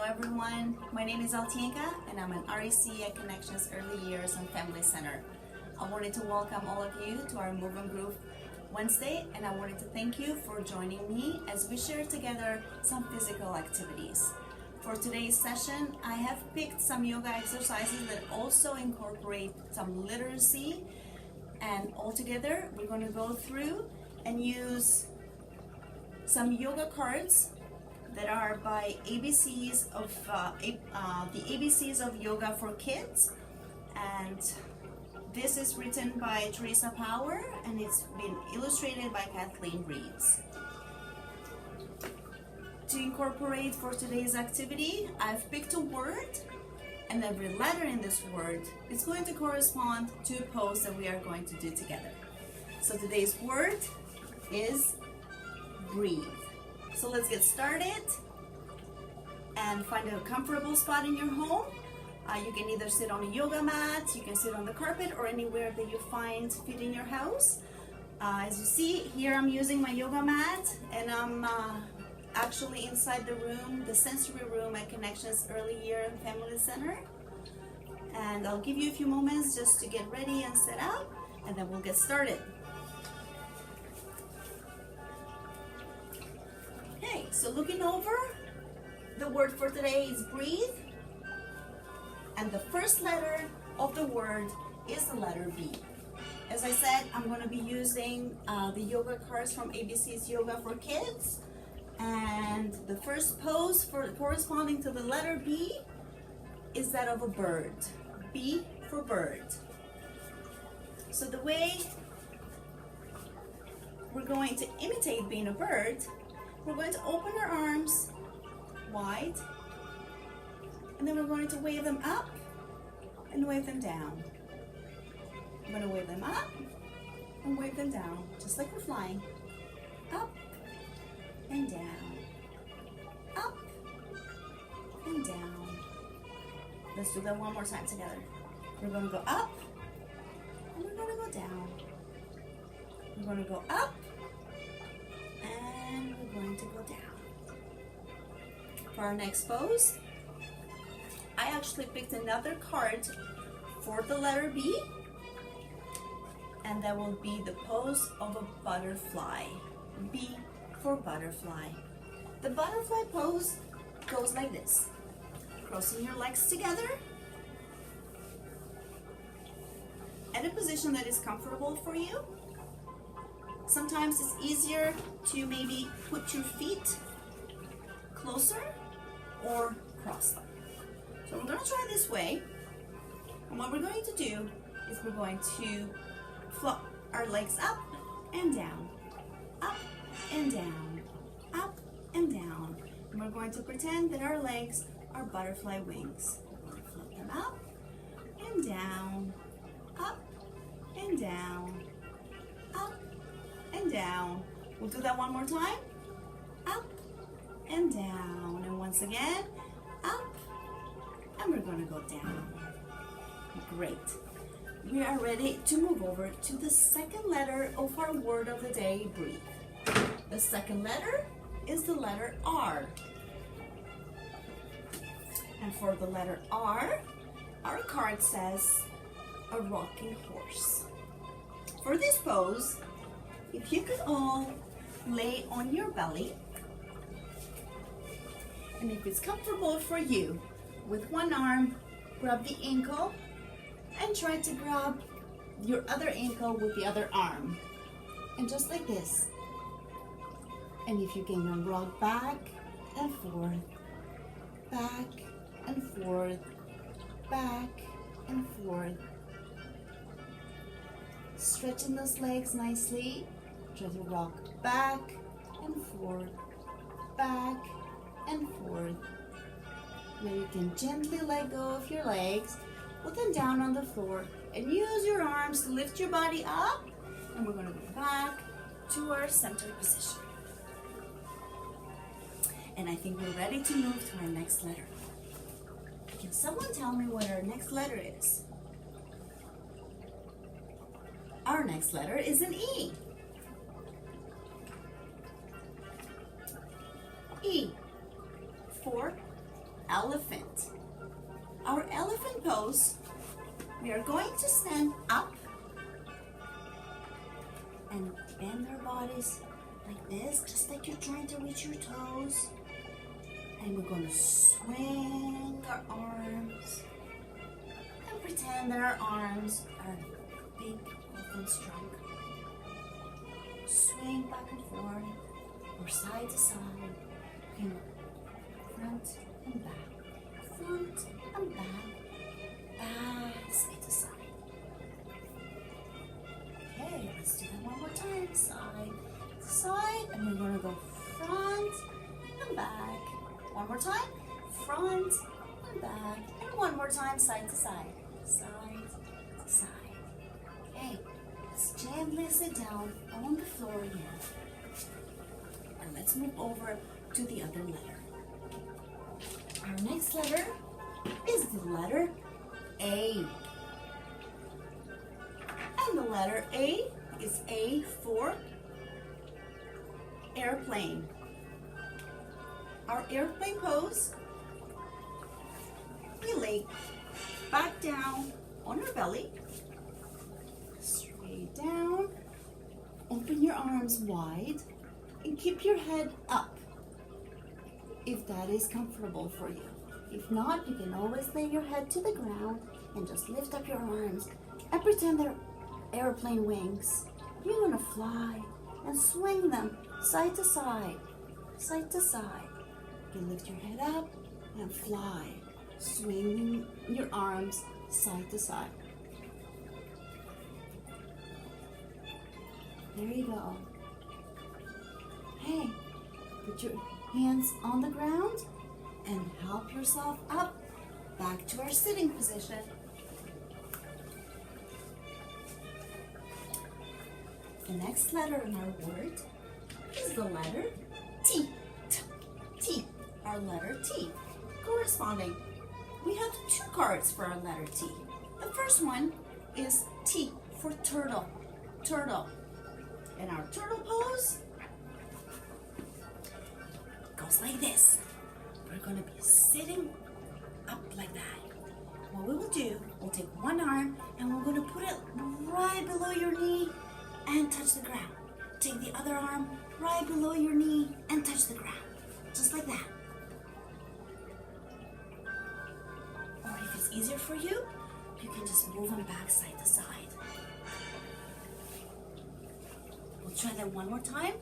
everyone, my name is Altienka and I'm an REC at Connections Early Years and Family Center. I wanted to welcome all of you to our Movement Group Wednesday, and I wanted to thank you for joining me as we share together some physical activities. For today's session, I have picked some yoga exercises that also incorporate some literacy, and altogether we're going to go through and use some yoga cards that are by ABCs of the ABCs of Yoga for Kids, and this is written by Teresa Power and it's been illustrated by Kathleen Reeves. To incorporate for today's activity, I've picked a word, and every letter in this word is going to correspond to a pose that we are going to do together. So today's word is breathe. So let's get started and find a comfortable spot in your home. You can either sit on a yoga mat, you can sit on the carpet, or anywhere that you find fit in your house. As you see, here I'm using my yoga mat, and I'm actually inside the room, the sensory room at Connections Early Year and Family Center. And I'll give you a few moments just to get ready and set up, and then we'll get started. Okay, so looking over, the word for today is breathe. And the first letter of the word is the letter B. As I said, I'm going to be using the yoga cards from ABC's Yoga for Kids. And the first pose corresponding to the letter B is that of a bird. B for bird. So the way we're going to imitate being a bird, we're going to open our arms wide, and then we're going to wave them up and wave them down. I'm going to wave them up and wave them down, just like we're flying. Up and down. Up and down. Let's do that one more time together. We're going to go up and we're going to go down. We're going to go up and we're going to go down. For our next pose, I actually picked another card for the letter B, and that will be the pose of a butterfly. B for butterfly. The butterfly pose goes like this. Crossing your legs together at a position that is comfortable for you. Sometimes it's easier to maybe put your feet closer or cross them. So we're going to try this way, and what we're going to do is we're going to flop our legs up and down, up and down, up and down, and we're going to pretend that our legs are butterfly wings. We're going to flip them up and down, up and down, up and down. We'll do that one more time. Up and down, and once again, up, and we're going to go down. Great. We are ready to move over to the second letter of our word of the day, breathe. The second letter is the letter R. And for the letter R, our card says a rocking horse. For this pose, if you could all lay on your belly, and if it's comfortable for you, with one arm, grab the ankle and try to grab your other ankle with the other arm. And just like this. And if you can rock back and forth, back and forth, back and forth. Stretching those legs nicely. Try to rock back and forth, back and forth. Where you can gently let go of your legs, put them down on the floor, and use your arms to lift your body up, and we're going to go back to our center position. And I think we're ready to move to our next letter. Can someone tell me what our next letter is? Our next letter is an E. E for elephant. Our elephant pose, we are going to stand up and bend our bodies like this, just like you're trying to reach your toes. And we're going to swing our arms and pretend that our arms are a big elephant's trunk. Swing back and forth, or side to side, okay, front and back, front and back, back, side to side. Okay, let's do that one more time, side to side, and we're gonna go front and back. One more time, front and back, and one more time, side to side, side to side. Okay, let's gently sit down on the floor again. And let's move over to the other letter. Our next letter is the letter A. And the letter A is A for airplane. Our airplane pose, we lay back down on our belly, straight down, open your arms wide, and keep your head up if that is comfortable for you. If not, you can always lay your head to the ground and just lift up your arms and pretend they're airplane wings. You're gonna fly and swing them side to side, side to side. You can lift your head up and fly, swinging your arms side to side. There you go. Hey, put your hands on the ground and help yourself up back to our sitting position. The next letter in our word is the letter T. T, our letter T. Corresponding, we have two cards for our letter T. The first one is T for turtle. Turtle. And our turtle pose goes like this. We're going to be sitting up like that. What we will do, we'll take one arm and we're going to put it right below your knee and touch the ground. Take the other arm right below your knee and touch the ground. Just like that. Or if it's easier for you, you can just move them back side to side. We'll try that one more time.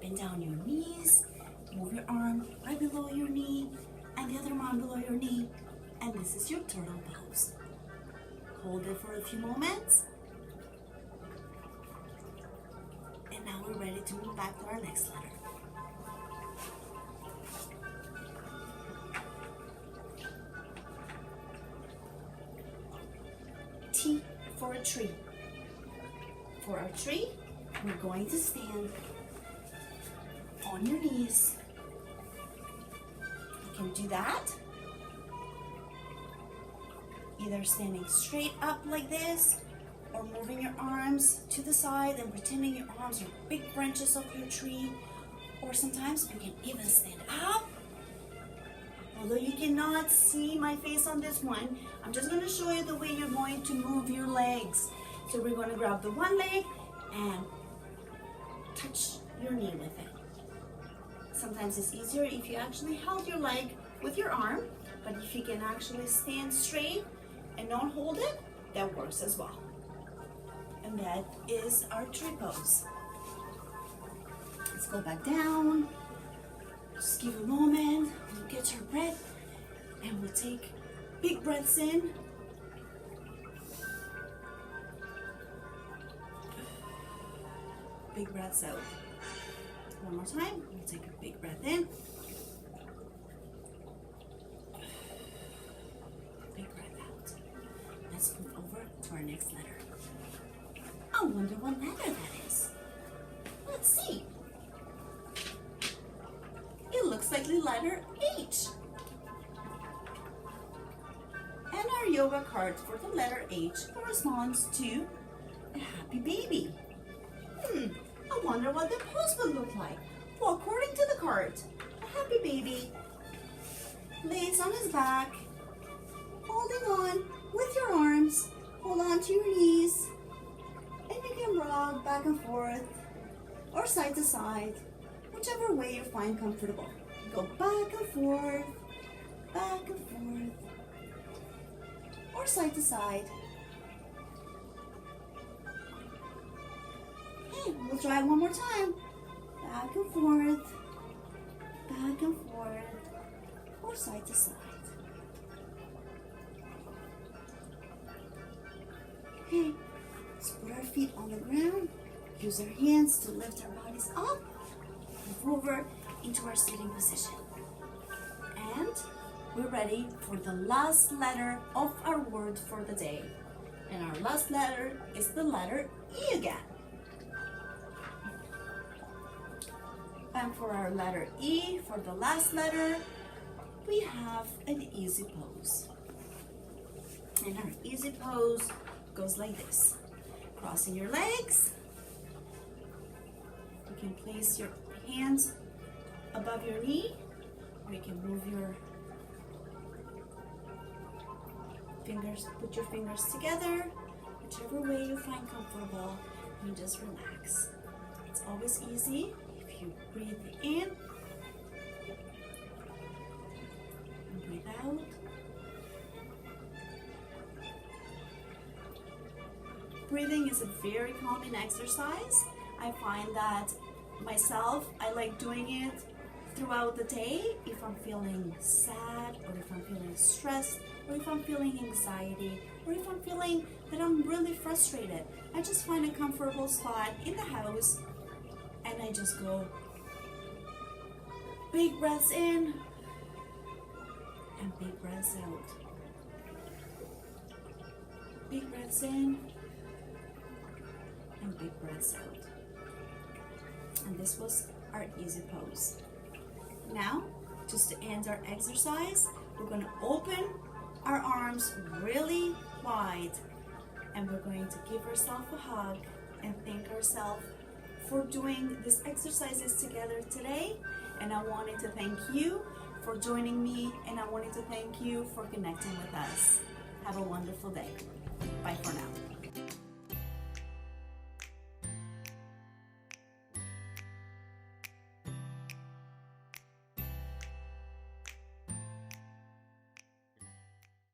Bend down your knees, move your arm right below your knee, and the other arm below your knee. And this is your turtle pose. Hold it for a few moments. And now we're ready to move back to our next letter. T for a tree. For our tree, we're going to stand on your knees. You can do that either standing straight up like this or moving your arms to the side and pretending your arms are big branches of your tree. Or sometimes you can even stand up. Although you cannot see my face on this one, I'm just going to show you the way you're going to move your legs. So we're going to grab the one leg and touch your knee with it. Sometimes it's easier if you actually held your leg with your arm, but if you can actually stand straight and not hold it, that works as well. And that is our tree pose. Let's go back down. Just give a moment, we'll get your breath, and we'll take big breaths in. Big breaths out. One more time, we'll take a big breath in. Big breath out. Let's move over to our next letter. I wonder what letter that is. Let's see. It looks like the letter H. And our yoga card for the letter H corresponds to a happy baby. I wonder what the pose would look like. Well, according to the card, a happy baby lays on his back, holding on with your arms. Hold on to your knees, and you can rock back and forth or side to side, whichever way you find comfortable. Go back and forth, or side to side. Okay, we'll try it one more time. Back and forth, or side to side. Okay, let's put our feet on the ground. Use our hands to lift our bodies up. Move over into our sitting position. And we're ready for the last letter of our word for the day. And our last letter is the letter E again. And for our letter E, for the last letter, we have an easy pose. And our easy pose goes like this. Crossing your legs. You can place your hands above your knee, or you can move your fingers, put your fingers together, whichever way you find comfortable, and just relax. It's always easy if you breathe in and breathe out. Breathing is a very calming exercise. I find that myself, I like doing it throughout the day if I'm feeling sad, or if I'm feeling stressed, or if I'm feeling anxiety, or if I'm feeling that I'm really frustrated. I just find a comfortable spot in the house and I just go big breaths in and big breaths out. Big breaths in and big breaths out. And this was our easy pose. Now, just to end our exercise, we're going to open our arms really wide, and we're going to give ourselves a hug and thank ourselves for doing these exercises together today. And I wanted to thank you for joining me, and I wanted to thank you for connecting with us. Have a wonderful day. Bye for now.